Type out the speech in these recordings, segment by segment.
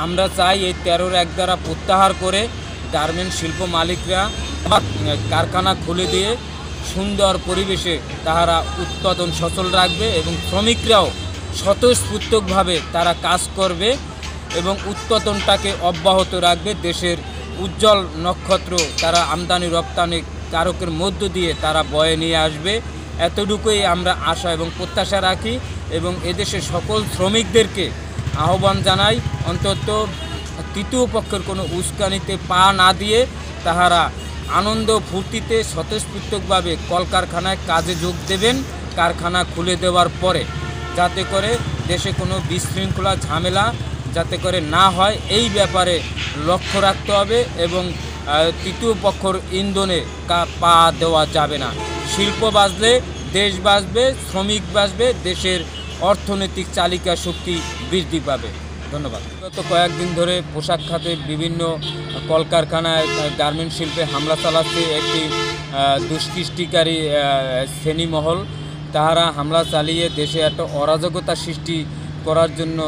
আমরা চাই এই 13-1 দ্বারা প্রত্যাহার করে গার্মেন্ট শিল্প মালিকরা কারখানা খুলে দিয়ে সুন্দর পরিবেশে তাহারা উৎপাদন সচল রাখবে এবং শ্রমিকরাও স্বতঃস্ফূর্তভাবে তারা কাজ করবে এবং উৎপাদনটাকে অব্যাহত রাখবে। দেশের উজ্জ্বল নক্ষত্র তারা আমদানি রপ্তানি কারকের মধ্য দিয়ে তারা বয়ে নিয়ে আসবে। এতটুকুই আমরা আশা এবং প্রত্যাশা রাখি এবং এদেশের সকল শ্রমিকদেরকে আহ্বান জানাই, অন্তত তৃতীয় পক্ষের কোনো উস্কানিতে পা না দিয়ে তাহারা আনন্দ ফুর্তিতে স্বতঃস্ফূর্তভাবে কলকারখানায় কাজে যোগ দেবেন কারখানা খুলে দেওয়ার পরে, যাতে করে দেশে কোনো বিশৃঙ্খলা ঝামেলা যাতে করে না হয় এই ব্যাপারে লক্ষ্য রাখতে হবে এবং তৃতীয় পক্ষর ইন্ধনে পা দেওয়া যাবে না। শিল্প বাঁচলে দেশ বাঁচবে, শ্রমিক বাঁচবে, দেশের অর্থনৈতিক চালিকা শক্তি বৃদ্ধি পাবে। ধন্যবাদ। গত কয়েকদিন ধরে পোশাক খাতে বিভিন্ন কলকারখানায় গার্মেন্ট শিল্পে হামলা চালাচ্ছে একটি দুষ্কৃষ্টিকারী শ্রেণীমহল। তাহারা হামলা চালিয়ে দেশে একটা অরাজকতা সৃষ্টি করার জন্য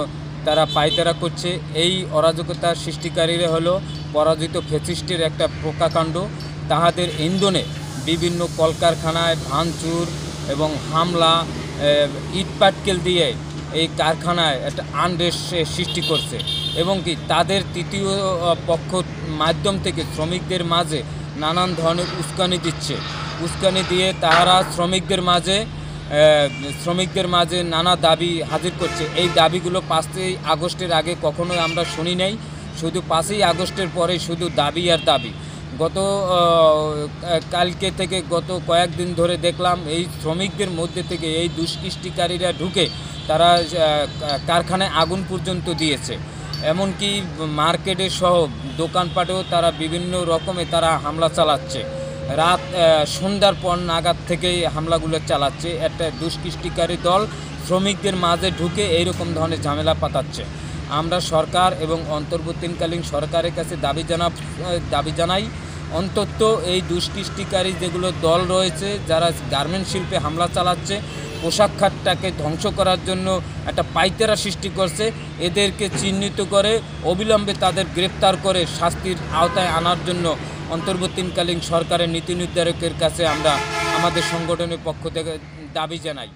তারা পায়তারা করছে। এই অরাজকতা সৃষ্টিকারীরা হলো পরাজিত ফ্যাসিস্টের একটা প্রকাকাণ্ড। তাহাদের ইন্ধনে বিভিন্ন কলকারখানায় ভাঙচুর এবং হামলা, ইটপাটকেল দিয়ে এই কারখানায় একটা আনরেস্ট সৃষ্টি করছে এবং কি তাদের তৃতীয় পক্ষ মাধ্যম থেকে শ্রমিকদের মাঝে নানান ধরনের উস্কানি দিচ্ছে। উস্কানি দিয়ে তাহারা শ্রমিকদের মাঝে নানা দাবি হাজির করছে। এই দাবিগুলো 5ই আগস্টের আগে কখনোই আমরা শুনি নাই, শুধু 5ই আগস্টের পরে শুধু দাবি আর দাবি। কালকে থেকে গত কয়েকদিন ধরে দেখলাম এই শ্রমিকদের মধ্যে থেকে এই দুষ্কৃষ্টিকারীরা ঢুকে তারা কারখানায় আগুন পর্যন্ত দিয়েছে। এমনকি মার্কেটে সহ দোকানপাটেও তারা বিভিন্ন রকমে তারা হামলা চালাচ্ছে। রাত সন্ধ্যার পর নাগাদ থেকেই হামলাগুলো চালাচ্ছে। একটা দুষ্কৃষ্টিকারী দল শ্রমিকদের মাঝে ঢুকে এইরকম ধরনের ঝামেলা পাতাচ্ছে। আমরা সরকার এবং অন্তর্বর্তীকালীন সরকারের কাছে দাবি জানাই, অন্তত এই দুষ্কৃষ্টিকারী যেগুলো দল রয়েছে যারা গার্মেন্ট শিল্পে হামলা চালাচ্ছে, পোশাক খাতটাকে ধ্বংস করার জন্য একটা পাইতারা সৃষ্টি করছে, এদেরকে চিহ্নিত করে অবিলম্বে তাদের গ্রেপ্তার করে শাস্তির আওতায় আনার জন্য অন্তর্বর্তীকালীন সরকারের নীতি নির্ধারকের কাছে আমরা আমাদের সংগঠনের পক্ষ থেকে দাবি জানাই।